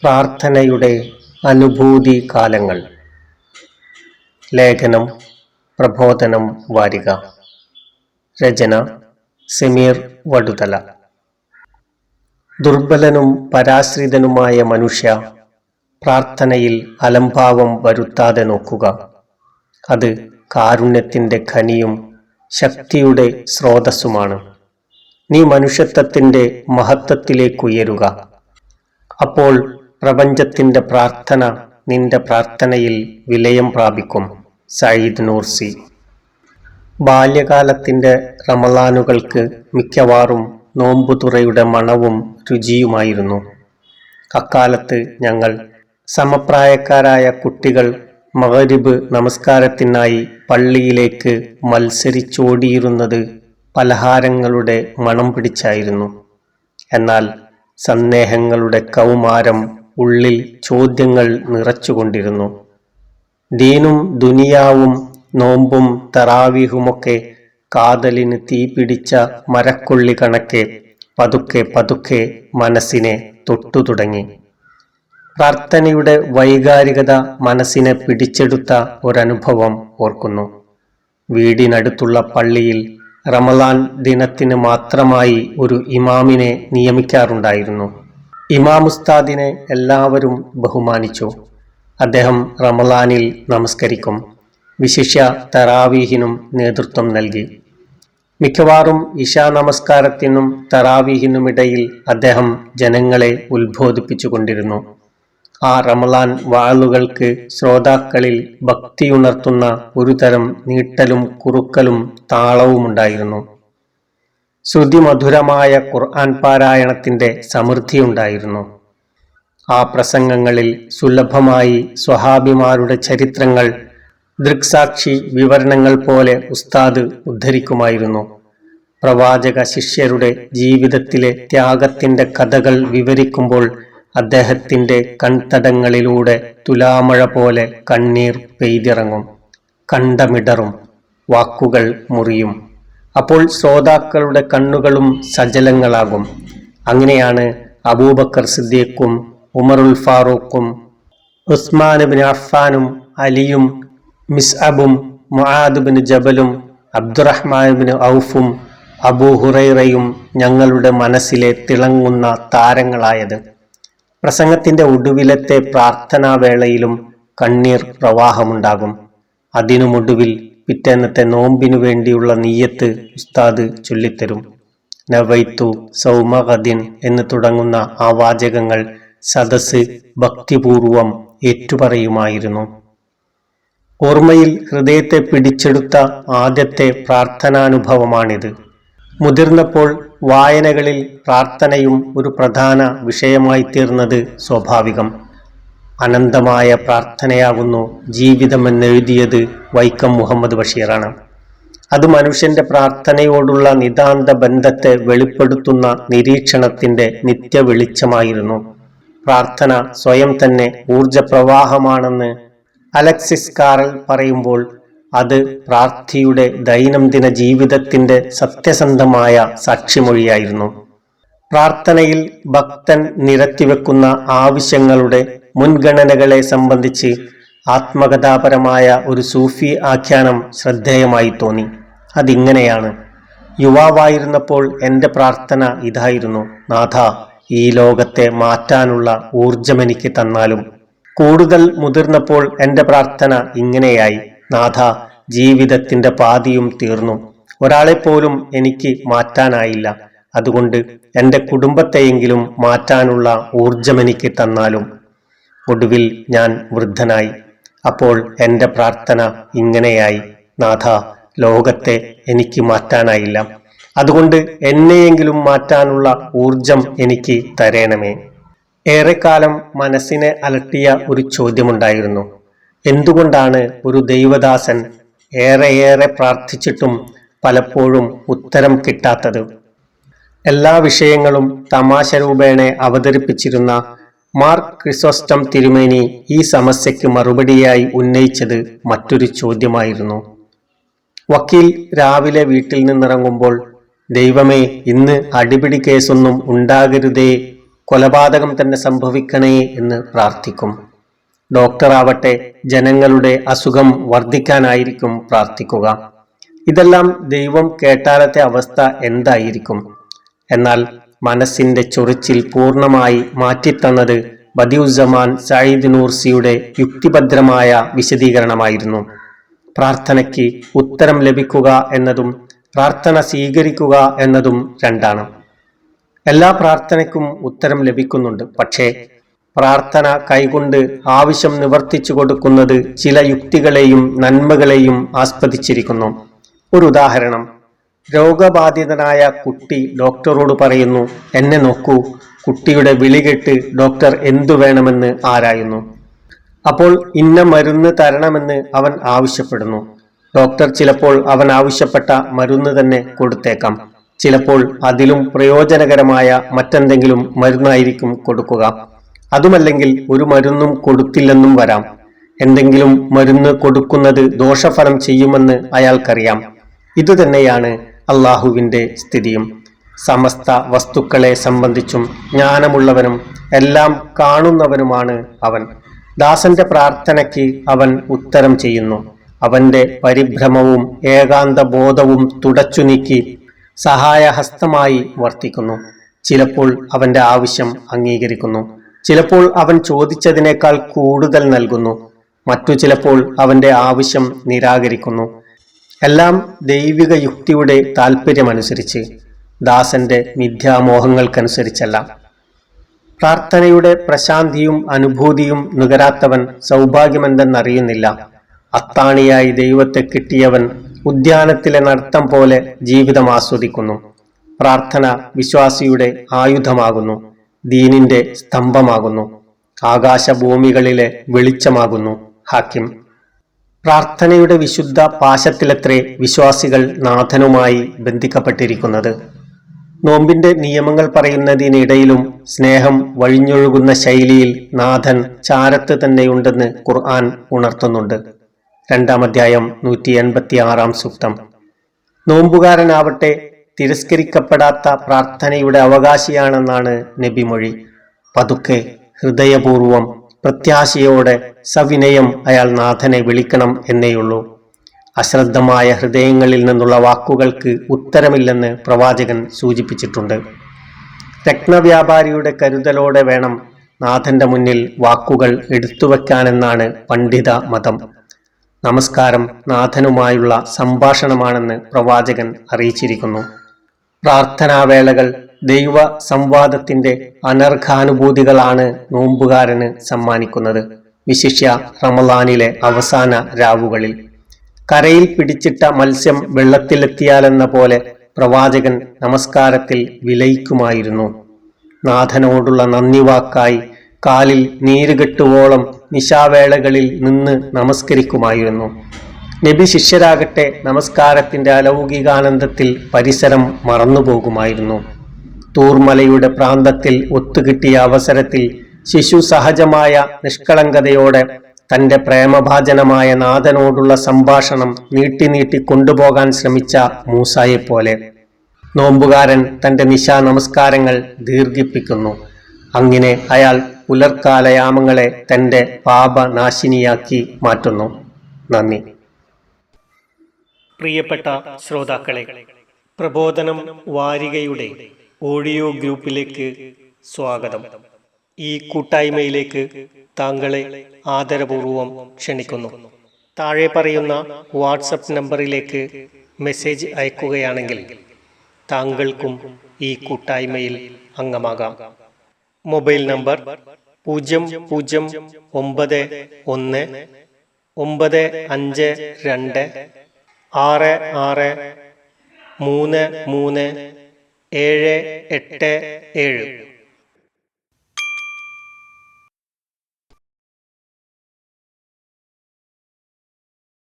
പ്രാർത്ഥനയുടെ അനുഭൂതി കാലങ്ങൾ. ലേഖനം പ്രബോധനം വാരിക. രചന സമീർ വടുതല. ദുർബലനും പരാശ്രിതനുമായ മനുഷ്യ, പ്രാർത്ഥനയിൽ അലംഭാവം വരുത്താതെ നോക്കുക. അത് കാരുണ്യത്തിൻ്റെ ഖനിയും ശക്തിയുടെ സ്രോതസ്സുമാണ്. നീ മനുഷ്യത്വത്തിൻ്റെ മഹത്വത്തിലേക്കുയരുക. അപ്പോൾ പ്രപഞ്ചത്തിൻ്റെ പ്രാർത്ഥന നിന്റെ പ്രാർത്ഥനയിൽ വിലയം പ്രാപിക്കും. സയ്യിദ് നൂർസി. ബാല്യകാലത്തിൻ്റെ റമളാനുകൾക്ക് മിക്കവാറും നോമ്പുതുറയുടെ മണവും രുചിയുമായിരുന്നു. അക്കാലത്ത് ഞങ്ങൾ സമപ്രായക്കാരായ കുട്ടികൾ മഗ്‌രിബ് നമസ്കാരത്തിനായി പള്ളിയിലേക്ക് മത്സരിച്ചോടിയിരുന്നത് പലഹാരങ്ങളുടെ മണം പിടിച്ചായിരുന്നു. എന്നാൽ സന്ദേഹങ്ങളുടെ കൗമാരം ഉള്ളിൽ ചോദ്യങ്ങൾ നിറച്ചുകൊണ്ടിരുന്നു. ദീനും ദുനിയാവും നോമ്പും തറാവീഹുമൊക്കെ കാതലിന് തീപിടിച്ച മരക്കൊള്ളി കണക്കെ പതുക്കെ പതുക്കെ മനസ്സിനെ തൊട്ടു തുടങ്ങി. പ്രാർത്ഥനയുടെ വൈകാരികത മനസ്സിനെ പിടിച്ചെടുത്ത ഒരനുഭവം ഓർക്കുന്നു. വീടിനടുത്തുള്ള പള്ളിയിൽ റമളാൻ ദിനത്തിന് മാത്രമായി ഒരു ഇമാമിനെ നിയമിക്കാറുണ്ടായിരുന്നു. ഇമാമുസ്താദിനെ എല്ലാവരും ബഹുമാനിച്ചു. അദ്ദേഹം റമളാനിൽ നമസ്കരിക്കും. വിശിഷ്യ തറാവീഹിനും നേതൃത്വം നൽകി. മിക്കവാറും ഇശാ നമസ്കാരത്തിനും തറാവീഹിനുമിടയിൽ അദ്ദേഹം ജനങ്ങളെ ഉത്ബോധിപ്പിച്ചുകൊണ്ടിരുന്നു. ആ റമളാൻ വാളുകൾക്ക് ശ്രോതാക്കളിൽ ഭക്തിയുണർത്തുന്ന ഒരുതരം നീട്ടലും കുറുക്കലും താളവുമുണ്ടായിരുന്നു. ശ്രുതിമധുരമായ ഖുർആൻ പാരായണത്തിൻ്റെ സമൃദ്ധിയുണ്ടായിരുന്നു. ആ പ്രസംഗങ്ങളിൽ സുലഭമായി സ്വഹാബിമാരുടെ ചരിത്രങ്ങൾ ദൃക്സാക്ഷി വിവരണങ്ങൾ പോലെ ഉസ്താദ് ഉദ്ധരിക്കുമായിരുന്നു. പ്രവാചക ശിഷ്യരുടെ ജീവിതത്തിലെ ത്യാഗത്തിൻ്റെ കഥകൾ വിവരിക്കുമ്പോൾ അദ്ദേഹത്തിൻ്റെ കൺതടങ്ങളിലൂടെ തുലാമഴ പോലെ കണ്ണീർ പെയ്തിറങ്ങും. കണ്ടമിടറും, വാക്കുകൾ മുറിയും. അപ്പോൾ ശ്രോതാക്കളുടെ കണ്ണുകളും സജലങ്ങളാകും. അങ്ങനെയാണ് അബൂബക്കർ സിദ്ദീഖും ഉമറുൽ ഫാറൂഖും ഉസ്മാൻ ഇബ്നു അഫ്ഫാനും അലിയും മിസ്അബും മുആദ് ഇബ്നു ജബലും അബ്ദുറഹ്മാൻ ഇബ്നു ഔഫും അബൂ ഹുറൈറയും ഞങ്ങളുടെ മനസ്സിലെ തിളങ്ങുന്ന താരങ്ങളായത്. പ്രസംഗത്തിൻ്റെ ഒടുവിലത്തെ പ്രാർത്ഥനാവേളയിലും കണ്ണീർ പ്രവാഹമുണ്ടാകും. അതിനുമൊടുവിൽ പിറ്റേന്നത്തെ നോമ്പിനു വേണ്ടിയുള്ള നിയ്യത്ത് ഉസ്താദ് ചൊല്ലിത്തരും. നവൈത്തു സൗമഗദിൻ എന്ന് തുടങ്ങുന്ന ആ വാചകങ്ങൾ സദസ്സ് ഭക്തിപൂർവം ഏറ്റുപറയുമായിരുന്നു. ഓർമ്മയിൽ ഹൃദയത്തെ പിടിച്ചെടുത്ത ആദ്യത്തെ പ്രാർത്ഥനാനുഭവമാണിത്. മുതിർന്നപ്പോൾ വായനകളിൽ പ്രാർത്ഥനയും ഒരു പ്രധാന വിഷയമായി തീർന്നത് സ്വാഭാവികം. അനന്തമായ പ്രാർത്ഥനയാകുന്നു ജീവിതമെന്നെഴുതിയത് വൈക്കം മുഹമ്മദ് ബഷീറാണ്. അത് മനുഷ്യന്റെ പ്രാർത്ഥനയോടുള്ള നിതാന്ത ബന്ധത്തെ വെളിപ്പെടുത്തുന്ന നിരീക്ഷണത്തിന്റെ നിത്യവെളിച്ചമായിരുന്നു. പ്രാർത്ഥന സ്വയം തന്നെ ഊർജപ്രവാഹമാണെന്ന് അലക്സിസ് കാറൽ പറയുമ്പോൾ അത് പ്രാർത്ഥിയുടെ ദൈനംദിന ജീവിതത്തിന്റെ സത്യസന്ധമായ സാക്ഷിമൊഴിയായിരുന്നു. പ്രാർത്ഥനയിൽ ഭക്തൻ നിരത്തിവെക്കുന്ന ആവശ്യങ്ങളുടെ മുൻഗണനകളെ സംബന്ധിച്ച് ആത്മകഥാപരമായ ഒരു സൂഫി ആഖ്യാനം ശ്രദ്ധേയമായി തോന്നി. അതിങ്ങനെയാണ്: യുവാവായിരുന്നപ്പോൾ എൻ്റെ പ്രാർത്ഥന ഇതായിരുന്നു: നാഥ, ഈ ലോകത്തെ മാറ്റാനുള്ള ഊർജമെനിക്ക് തന്നാലും. കൂടുതൽ മുതിർന്നപ്പോൾ എൻ്റെ പ്രാർത്ഥന ഇങ്ങനെയായി: നാഥ, ജീവിതത്തിൻ്റെ പാതിയും തീർന്നു, ഒരാളെപ്പോലും എനിക്ക് മാറ്റാനായില്ല, അതുകൊണ്ട് എൻ്റെ കുടുംബത്തെയെങ്കിലും മാറ്റാനുള്ള ഊർജമെനിക്ക് തന്നാലും. ഒടുവിൽ ഞാൻ വൃദ്ധനായി. അപ്പോൾ എൻ്റെ പ്രാർത്ഥന ഇങ്ങനെയായി: നാഥ, ലോകത്തെ എനിക്ക് മാറ്റാനായില്ല, അതുകൊണ്ട് എന്നെയെങ്കിലും മാറ്റാനുള്ള ഊർജം എനിക്ക് തരേണമേ. ഏറെക്കാലം മനസ്സിനെ അലട്ടിയ ഒരു ചോദ്യമുണ്ടായിരുന്നു: എന്തുകൊണ്ടാണ് ഒരു ദൈവദാസൻ ഏറെ പ്രാർത്ഥിച്ചിട്ടും പലപ്പോഴും ഉത്തരം കിട്ടാത്തത്? എല്ലാ വിഷയങ്ങളും തമാശ രൂപേണ അവതരിപ്പിച്ചിരുന്ന മാർ ക്രിസോസ്റ്റം തിരുമേനി ഈ സമസ്യയ്ക്ക് മറുപടിയായി ഉന്നയിച്ചത് മറ്റൊരു ചോദ്യമായിരുന്നു. വക്കീൽ രാവിലെ വീട്ടിൽ നിന്നിറങ്ങുമ്പോൾ, ദൈവമേ, ഇന്ന് അടിപിടി കേസൊന്നും ഉണ്ടാകരുതേ, കൊലപാതകം തന്നെ സംഭവിക്കണേ എന്ന് പ്രാർത്ഥിക്കും. ഡോക്ടറാവട്ടെ ജനങ്ങളുടെ അസുഖം വർദ്ധിക്കാനായിരിക്കും പ്രാർത്ഥിക്കുക. ഇതെല്ലാം ദൈവം കേട്ടാലത്തെ അവസ്ഥ എന്തായിരിക്കും? എന്നാൽ മനസ്സിന്റെ ചൊറിച്ചിൽ പൂർണ്ണമായി മാറ്റിത്തന്നത് ബദിഉസ്സമാൻ സഈദ് നൂർസിയുടെ യുക്തിഭദ്രമായ വിശദീകരണമായിരുന്നു. പ്രാർത്ഥനയ്ക്ക് ഉത്തരം ലഭിക്കുക എന്നതും പ്രാർത്ഥന സ്വീകരിക്കുക എന്നതും രണ്ടാണ്. എല്ലാ പ്രാർത്ഥനയ്ക്കും ഉത്തരം ലഭിക്കുന്നുണ്ട്. പക്ഷേ പ്രാർത്ഥന കൈകൊണ്ട് ആവശ്യം നിവർത്തിച്ചു കൊടുക്കുന്നത് ചില യുക്തികളെയും നന്മകളെയും ആസ്പദിച്ചിരിക്കുന്നു. ഒരു ഉദാഹരണം: രോഗബാധിതനായ കുട്ടി ഡോക്ടറോട് പറയുന്നു, എന്നെ നോക്കൂ. കുട്ടിയുടെ വിളി കേട്ട് ഡോക്ടർ എന്തു വേണമെന്ന് ആരായുന്നു. അപ്പോൾ ഇന്ന മരുന്ന് തരണമെന്ന് അവൻ ആവശ്യപ്പെടുന്നു. ഡോക്ടർ ചിലപ്പോൾ അവൻ ആവശ്യപ്പെട്ട മരുന്ന് തന്നെ കൊടുത്തേക്കാം. ചിലപ്പോൾ അതിലും പ്രയോജനകരമായ മറ്റെന്തെങ്കിലും മരുന്നായിരിക്കും കൊടുക്കുക. അതുമല്ലെങ്കിൽ ഒരു മരുന്നും കൊടുത്തില്ലെന്നും വരാം. എന്തെങ്കിലും മരുന്ന് കൊടുക്കുന്നത് ദോഷഫലം ചെയ്യുമെന്ന് അയാൾക്കറിയാം. ഇതുതന്നെയാണ് അള്ളാഹുവിന്റെ സ്ഥിതിയും. സമസ്ത വസ്തുക്കളെ സംബന്ധിച്ചും ജ്ഞാനമുള്ളവനും എല്ലാം കാണുന്നവനുമാണ് അവൻ. ദാസന്റെ പ്രാർത്ഥനയ്ക്ക് അവൻ ഉത്തരം ചെയ്യുന്നു. അവന്റെ പരിഭ്രമവും ഏകാന്ത ബോധവും തുടച്ചു നീക്കി സഹായഹസ്തമായി വർത്തിക്കുന്നു. ചിലപ്പോൾ അവന്റെ ആവശ്യം അംഗീകരിക്കുന്നു. ചിലപ്പോൾ അവൻ ചോദിച്ചതിനേക്കാൾ കൂടുതൽ നൽകുന്നു. മറ്റു ചിലപ്പോൾ അവന്റെ ആവശ്യം നിരാകരിക്കുന്നു. എല്ലാം ദൈവിക യുക്തിയുടെ താല്പര്യമനുസരിച്ച്, ദാസന്റെ മിഥ്യാമോഹങ്ങൾക്കനുസരിച്ചല്ല. പ്രാർത്ഥനയുടെ പ്രശാന്തിയും അനുഭൂതിയും നുകരാത്തവൻ സൗഭാഗ്യമെന്തെന്നറിയുന്നില്ല. അത്താണിയായി ദൈവത്തെ കിട്ടിയവൻ ഉദ്യാനത്തിലെ നർത്തം പോലെ ജീവിതം ആസ്വദിക്കുന്നു. പ്രാർത്ഥന വിശ്വാസിയുടെ ആയുധമാകുന്നു, ദീനിന്റെ സ്തംഭമാകുന്നു, ആകാശഭൂമികളിലെ വെളിച്ചമാകുന്നു. ഹാക്കിം. പ്രാർത്ഥനയുടെ വിശുദ്ധ പാശത്തിലത്രേ വിശ്വാസികൾ നാഥനുമായി ബന്ധിക്കപ്പെട്ടിരിക്കുന്നത്. നോമ്പിന്റെ നിയമങ്ങൾ പറയുന്നതിനിടയിലും സ്നേഹം വഴിഞ്ഞൊഴുകുന്ന ശൈലിയിൽ നാഥൻ ചാരത്ത് തന്നെയുണ്ടെന്ന് ഖുർആൻ ഉണർത്തുന്നുണ്ട്. 2-ാം അധ്യായം 186-ാം സൂക്തം. നോമ്പുകാരനാവട്ടെ തിരസ്കരിക്കപ്പെടാത്ത പ്രാർത്ഥനയുടെ അവകാശിയാണെന്നാണ് നബിമൊഴി. പതുക്കെ, ഹൃദയപൂർവം, പ്രത്യാശയോടെ, സവിനയം അയാൾ നാഥനെ വിളിക്കണം എന്നേയുള്ളൂ. അശ്രദ്ധമായ ഹൃദയങ്ങളിൽ നിന്നുള്ള വാക്കുകൾക്ക് ഉത്തരമില്ലെന്ന് പ്രവാചകൻ സൂചിപ്പിച്ചിട്ടുണ്ട്. രത്നവ്യാപാരിയുടെ കരുതലോടെ വേണം നാഥന്റെ മുന്നിൽ വാക്കുകൾ എടുത്തുവെക്കാനെന്നാണ് പണ്ഡിത മതം. നമസ്കാരം നാഥനുമായുള്ള സംഭാഷണമാണെന്ന് പ്രവാചകൻ അറിയിച്ചിരിക്കുന്നു. പ്രാർത്ഥനാവേളകൾ ദൈവ സംവാദത്തിന്റെ അനർഘാനുഭൂതികളാണ് നോമ്പുകാരന് സമ്മാനിക്കുന്നത്. വിശിഷ്യ റമളാനിലെ അവസാന രാവുകളിൽ. കരയിൽ പിടിച്ചിട്ട മത്സ്യം വെള്ളത്തിലെത്തിയാലെന്ന പോലെ പ്രവാചകൻ നമസ്കാരത്തിൽ വിലയിക്കുമായിരുന്നു. നാഥനോടുള്ള നന്ദിവാക്കായി കാലിൽ നീരുകെട്ടുവോളം നിശാവേളകളിൽ നിന്ന് നമസ്കരിക്കുമായിരുന്നു. നബി ശിഷ്യരാകട്ടെ നമസ്കാരത്തിന്റെ അലൗകികാനന്ദത്തിൽ പരിസരം മറന്നുപോകുമായിരുന്നു. തൂർമലയുടെ പ്രാന്തത്തിൽ ഒത്തുകിട്ടിയ അവസരത്തിൽ ശിശു സഹജമായ നിഷ്കളങ്കതയോടെ തന്റെ പ്രേമഭാജനമായ നാഥനോടുള്ള സംഭാഷണം നീട്ടി കൊണ്ടുപോകാൻ ശ്രമിച്ച മൂസായെപ്പോലെ നോമ്പുകാരൻ തന്റെ നിശാ നമസ്കാരങ്ങൾ ദീർഘിപ്പിക്കുന്നു. അങ്ങനെ അയാൾ പുലർക്കാലയാമങ്ങളെ തന്റെ പാപനാശിനിയാക്കി മാറ്റുന്നു. നന്ദി. പ്രിയപ്പെട്ട ശ്രോതാക്കളെ, പ്രബോധനം വാരികയുടെ ഓഡിയോ ഗ്രൂപ്പിലേക്ക് സ്വാഗതം. ഈ കൂട്ടായ്മയിലേക്ക് താങ്കളെ ആദരപൂർവം ക്ഷണിക്കുന്നു. താഴെ പറയുന്ന വാട്സപ്പ് നമ്പറിലേക്ക് മെസ്സേജ് അയക്കുകയാണെങ്കിൽ താങ്കൾക്കും ഈ കൂട്ടായ്മയിൽ അംഗമാകാം. Mobile number 001-952-663-337.